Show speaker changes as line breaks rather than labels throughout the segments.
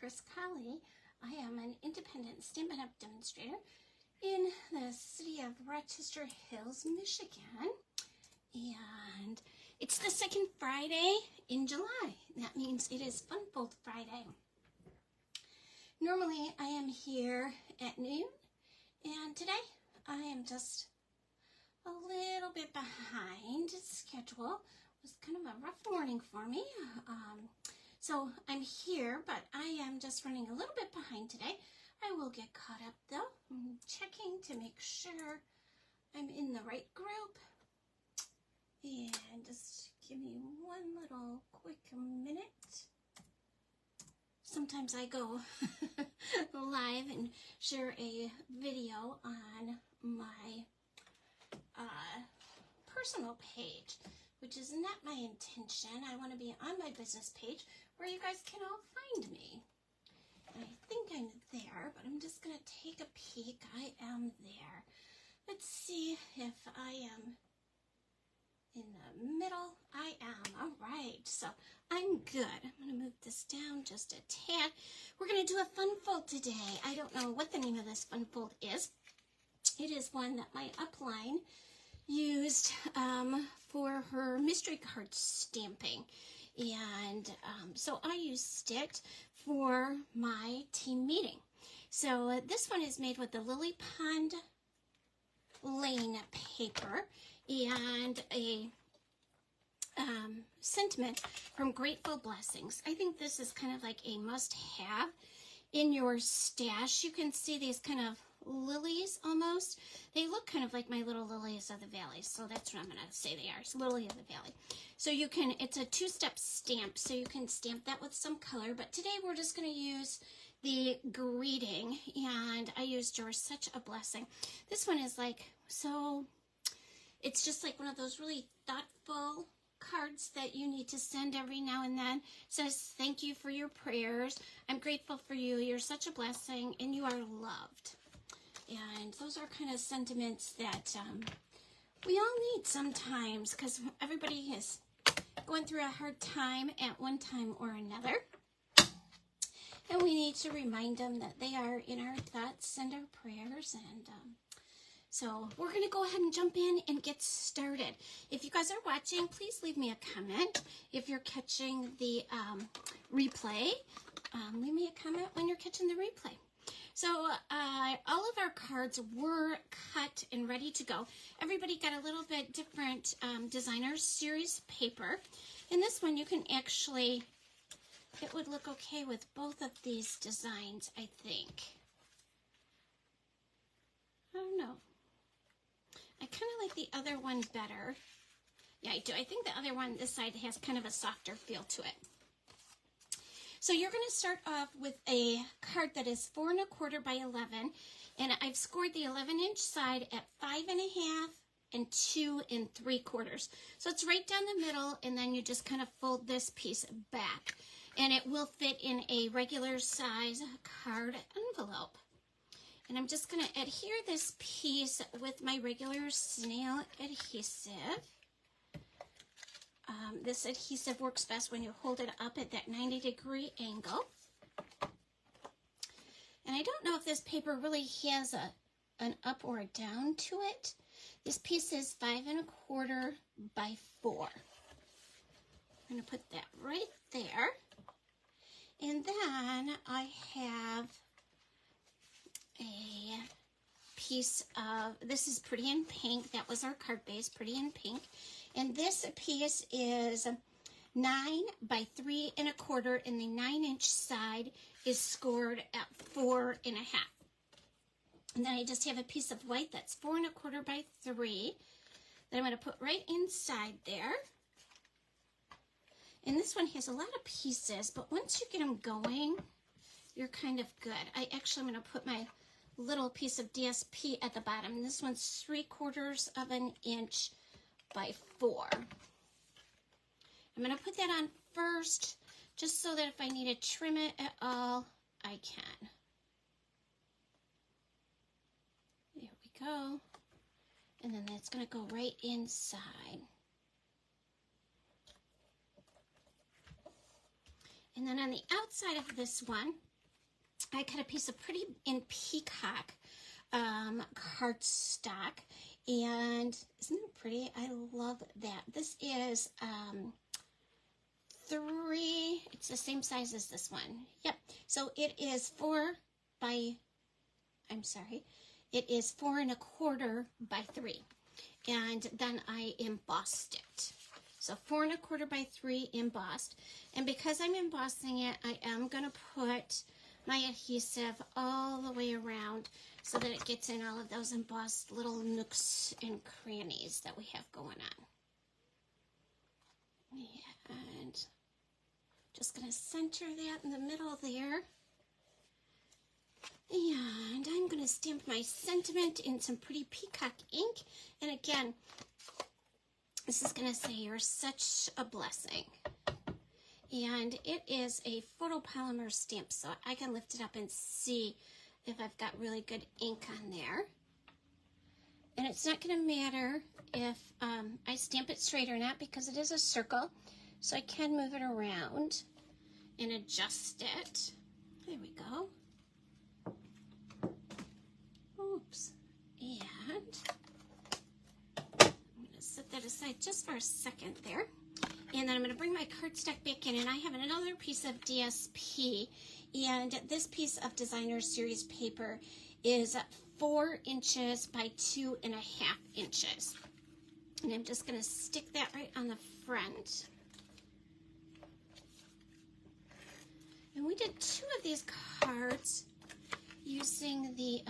Chris Colley. I am an independent Stampin' Up! Demonstrator in the city of Rochester Hills, Michigan. And it's the second Friday in July. That means it is Fun Fold Friday. Normally I am here at noon, and today I am just a little bit behind schedule. It was kind of a rough morning for me. So I'm here, but I am just running a little bit behind today. I will get caught up though. I'm checking to make sure I'm in the right group. And just give me one little quick minute. Sometimes I go live and share a video on my personal page, which is not my intention. I want to be on my business page where you guys can all find me. And I think I'm there, but I'm just going to take a peek. I am there. Let's see if I am in the middle. I am. All right. So I'm good. I'm going to move this down just a tad. We're going to do a fun fold today. I don't know what the name of this fun fold is. It is one that my upline used for her mystery card stamping. And so I used it for my team meeting. So this one is made with the Lily Pond Lane paper and a sentiment from Grateful Blessings. I think this is kind of like a must-have in your stash. You can see these kind of lilies almost. They look kind of like my little lilies of the valley, so that's what I'm going to say they are. It's lily of the valley. So you can, it's a two-step stamp, so you can stamp that with some color, but today we're just going to use the greeting, and I used You're Such a Blessing. This one is like, so it's just like one of those really thoughtful cards that you need to send every now and then. It says, thank you for your prayers. I'm grateful for you. You're such a blessing, and you are loved. And those are kind of sentiments that we all need sometimes, because everybody is going through a hard time at one time or another. And we need to remind them that they are in our thoughts and our prayers. And so we're going to go ahead and jump in and get started. If you guys are watching, please leave me a comment. If you're catching the replay, leave me a comment when you're catching the replay. So all of our cards were cut and ready to go. Everybody got a little bit different designer series paper. And this one you can actually, it would look okay with both of these designs, I think. I don't know. I kind of like the other one better. Yeah, I do. I think the other one, this side, has kind of a softer feel to it. So you're going to start off with a card that is 4 1/4 by 11, and I've scored the 11-inch side at 5 1/2 and 2 3/4. So it's right down the middle, and then you just kind of fold this piece back, and it will fit in a regular size card envelope. And I'm just going to adhere this piece with my regular snail adhesive. This adhesive works best when you hold it up at that 90-degree angle. And I don't know if this paper really has an up or a down to it. This piece is 5 1/4 by 4. I'm going to put that right there. And then I have a piece of, this is Pretty in Pink. That was our card base, Pretty in Pink. And this piece is 9 by 3 1/4, and the 9-inch side is scored at 4 1/2. And then I just have a piece of white that's 4 1/4 by 3 that I'm going to put right inside there. And this one has a lot of pieces, but once you get them going, you're kind of good. I'm going to put my little piece of DSP at the bottom. This one's 3/4 of an inch by 4. I'm going to put that on first, just so that if I need to trim it at all, I can. There we go. And then that's going to go right inside. And then on the outside of this one, I cut a piece of Pretty Peacock cardstock, and isn't it pretty? I love that. This is 3, it's the same size as this one. Yep, so it is 4 by, it is 4 1/4 by 3. And then I embossed it. So 4 1/4 by 3 embossed. And because I'm embossing it, I am going to put my adhesive all the way around so that it gets in all of those embossed little nooks and crannies that we have going on. And just going to center that in the middle there. And I'm going to stamp my sentiment in some Pretty Peacock ink. And again, this is going to say, "You're such a blessing." And it is a photopolymer stamp, so I can lift it up and see if I've got really good ink on there. And it's not going to matter if I stamp it straight or not, because it is a circle, so I can move it around and adjust it. There we go. Oops. And I'm going to set that aside just for a second there. And then I'm going to bring my cardstock back in, and I have another piece of DSP, and this piece of designer series paper is 4 inches by 2.5 inches. And I'm just going to stick that right on the front. And we did 2 of these cards using the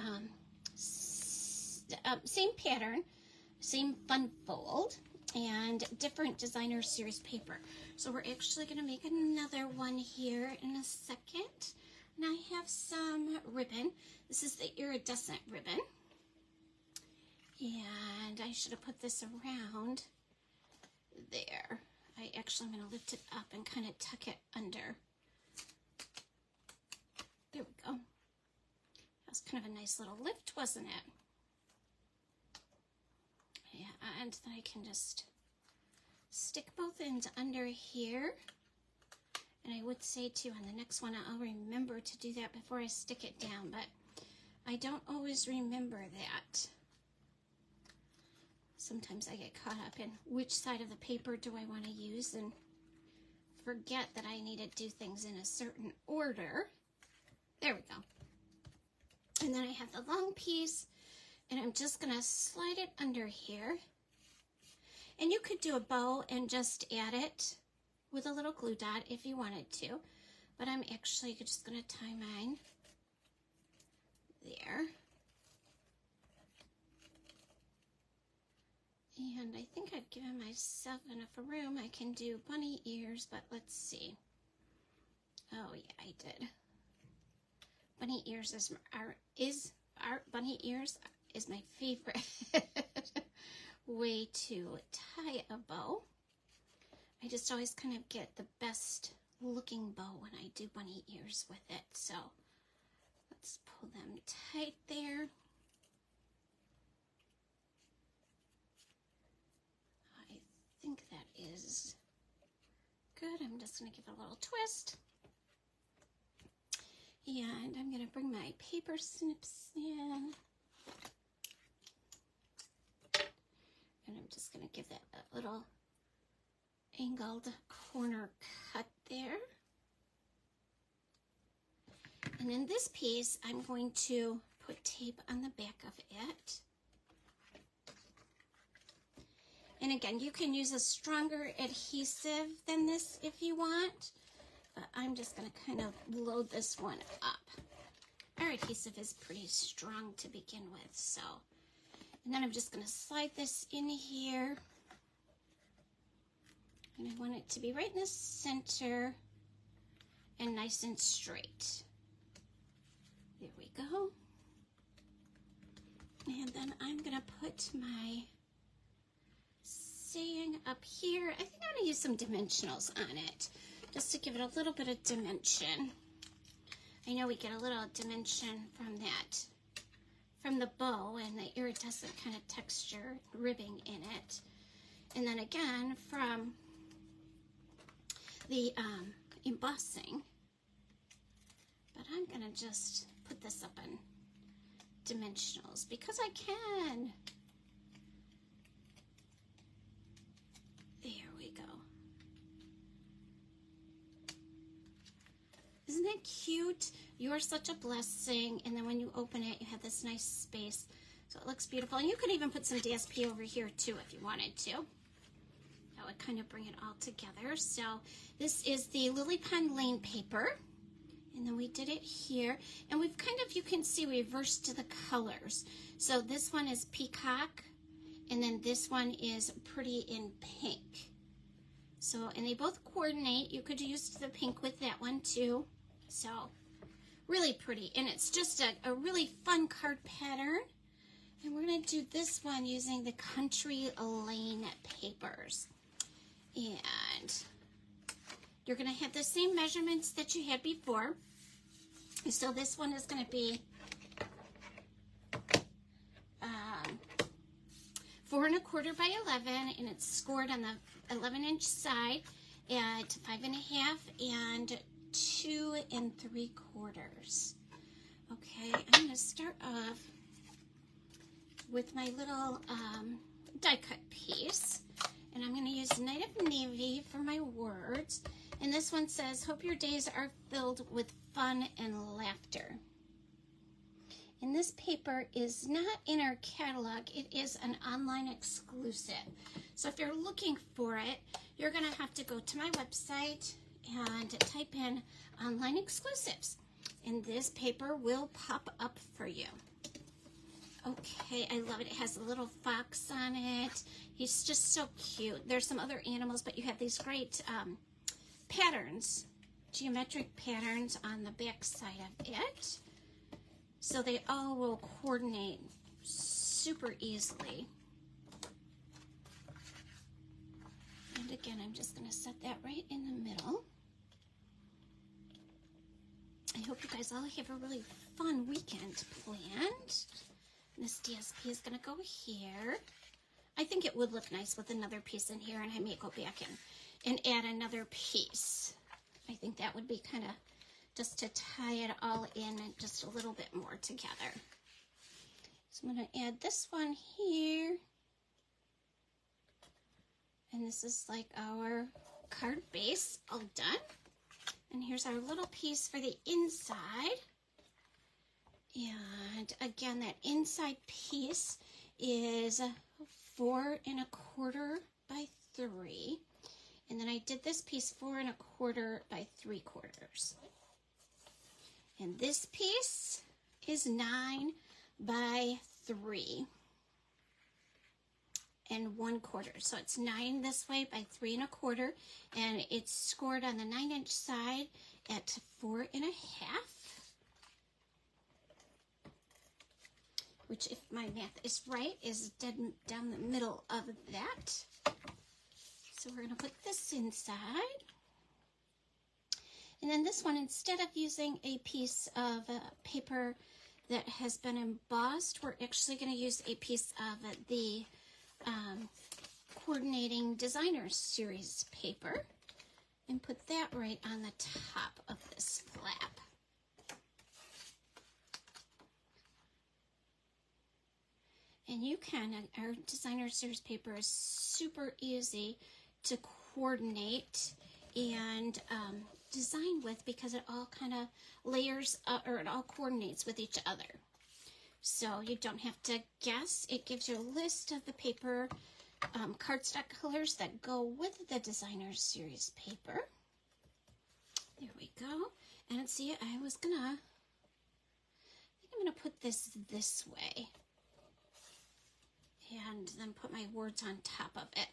same pattern, same fun fold, and different designer series paper. So we're actually going to make another one here in a second. And I have some ribbon. This is the iridescent ribbon. And I should have put this around there. I actually am going to lift it up and kind of tuck it under. There we go. That was kind of a nice little lift, wasn't it? Yeah, and then I can just stick both ends under here. And I would say too, on the next one, I'll remember to do that before I stick it down, but I don't always remember that. Sometimes I get caught up in which side of the paper do I want to use and forget that I need to do things in a certain order. There we go. And then I have the long piece, and I'm just going to slide it under here. And you could do a bow and just add it with a little glue dot if you wanted to, but I'm actually just going to tie mine there. And I think I've given myself enough room. I can do bunny ears, but let's see. Oh yeah, I did. Bunny ears bunny ears is my favorite way to tie a bow. I just always kind of get the best looking bow when I do bunny ears with it. So let's pull them tight there. I think that is good. I'm just going to give it a little twist. And I'm going to bring my paper snips in. And I'm just going to give that a little angled corner cut there. And in this piece, I'm going to put tape on the back of it. And again, you can use a stronger adhesive than this if you want, but I'm just going to kind of load this one up. Our adhesive is pretty strong to begin with, so. And then I'm just going to slide this in here. And I want it to be right in the center and nice and straight. There we go. And then I'm going to put my saying up here. I think I'm going to use some dimensionals on it, just to give it a little bit of dimension. I know we get a little dimension from that, from the bow and the iridescent kind of texture ribbing in it. And then again, from the embossing. But I'm gonna just put this up in dimensionals because I can. There we go. Isn't that cute? You are such a blessing. And then when you open it, you have this nice space. So it looks beautiful. And you could even put some DSP over here too if you wanted to. That would kind of bring it all together. So this is the Lily Pond Lane paper. And then we did it here. And we've kind of, you can see, reversed the colors. So this one is Peacock. And then this one is Pretty in Pink. So, and they both coordinate. You could use the pink with that one too. So, really pretty. And it's just a really fun card pattern. And we're going to do this one using the Country Lane papers. And you're going to have the same measurements that you had before. So this one is going to be 4 1/4 by 11, and it's scored on the 11-inch side at 5 1/2 and 2 3/4. Okay, I'm going to start off with my little die cut piece, and I'm going to use Night of Navy for my words. And this one says, hope your days are filled with fun and laughter. And this paper is not in our catalog. It is an online exclusive. So if you're looking for it, you're going to have to go to my website and type in online exclusives. And this paper will pop up for you. Okay, I love it. It has a little fox on it. He's just so cute. There's some other animals, but you have these great patterns, geometric patterns on the back side of it. So they all will coordinate super easily. And again, I'm just going to set that right in the middle. I hope you guys all have a really fun weekend planned. This DSP is going to go here. I think it would look nice with another piece in here, and I may go back and add another piece. I think that would be kind of just to tie it all in just a little bit more together. So I'm going to add this one here. And this is like our card base all done. And here's our little piece for the inside. And again, that inside piece is 4 1/4 by 3. And then I did this piece 4 1/4 by 3/4. And this piece is 9 by 3 1/4. So it's 9 this way by 3 1/4, and it's scored on the 9-inch side at 4 1/2. Which, if my math is right, is dead down the middle of that. So we're going to put this inside. And then this one, instead of using a piece of paper that has been embossed, we're actually going to use a piece of the Coordinating Designers Series paper and put that right on the top of this flap. And you can, our Designer Series paper is super easy to coordinate and design with because it all kind of layers or it all coordinates with each other. So you don't have to guess. It gives you a list of the paper cardstock colors that go with the Designer Series paper. There we go. And see, I think I'm gonna put this way. And then put my words on top of it,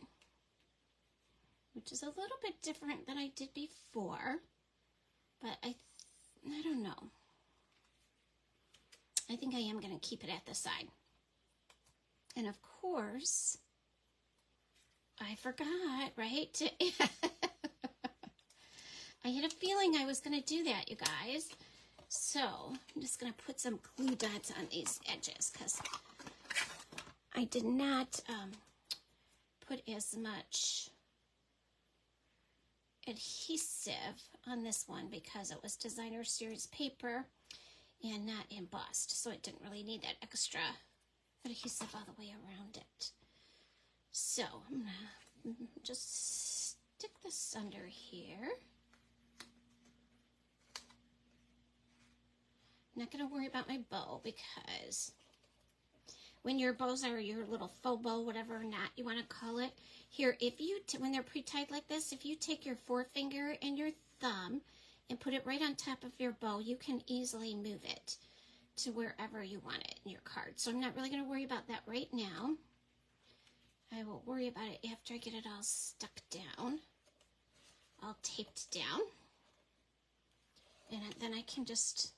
which is a little bit different than I did before, but I don't know. I think I am going to keep it at the side. And of course, I forgot, right? I had a feeling I was going to do that, you guys. So I'm just going to put some glue dots on these edges because I did not put as much adhesive on this one because it was designer series paper and not embossed, so it didn't really need that extra adhesive all the way around it. So I'm gonna just stick this under here. I'm not gonna worry about my bow because when your bows are your little faux bow, whatever or not you want to call it, here, if you, when they're pre-tied like this, if you take your forefinger and your thumb and put it right on top of your bow, you can easily move it to wherever you want it in your card. So I'm not really going to worry about that right now. I will worry about it after I get it all stuck down, all taped down. And then I can just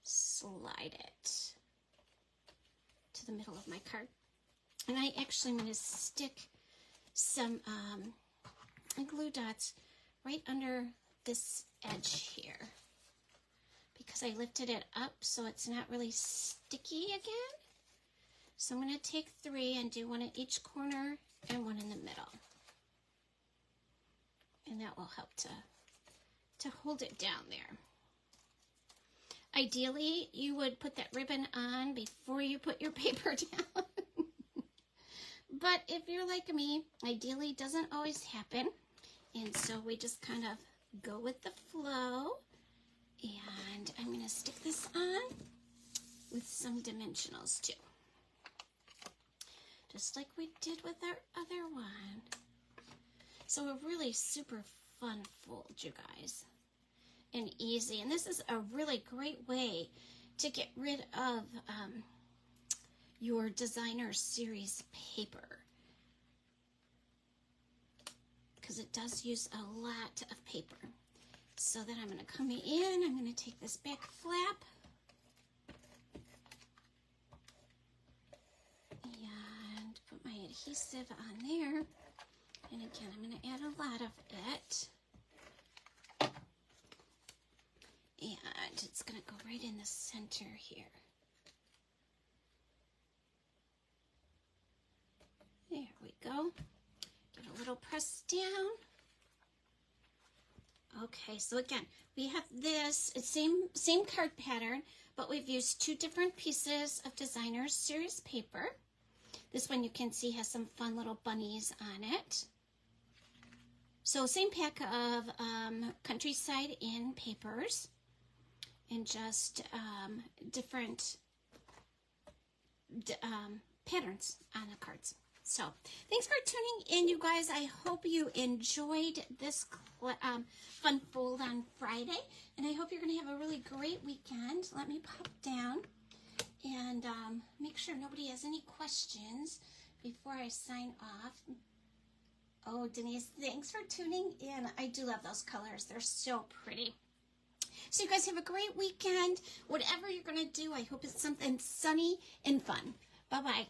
slide it to the middle of my card. And I actually am going to stick some glue dots right under this edge here because I lifted it up so it's not really sticky again. So I'm going to take 3 and do one at each corner and one in the middle. And that will help to hold it down there. Ideally, you would put that ribbon on before you put your paper down. But if you're like me, ideally doesn't always happen. And so we just kind of go with the flow. And I'm going to stick this on with some dimensionals too. Just like we did with our other one. So a really super fun fold, you guys. And easy. And this is a really great way to get rid of your designer series paper, because it does use a lot of paper. So then I'm going to come in, I'm going to take this back flap and put my adhesive on there. And again, I'm going to add a lot of it. And it's going to go right in the center here. There we go. Give it a little press down. Okay, so again, we have this, it's same card pattern, but we've used 2 different pieces of designer series paper. This one you can see has some fun little bunnies on it. So same pack of Countryside Inn papers and just different patterns on the cards. So thanks for tuning in, you guys. I hope you enjoyed this fun fold on Friday, and I hope you're going to have a really great weekend. Let me pop down and make sure nobody has any questions before I sign off. Oh, Denise, thanks for tuning in. I do love those colors. They're so pretty. So you guys have a great weekend. Whatever you're going to do, I hope it's something sunny and fun. Bye-bye.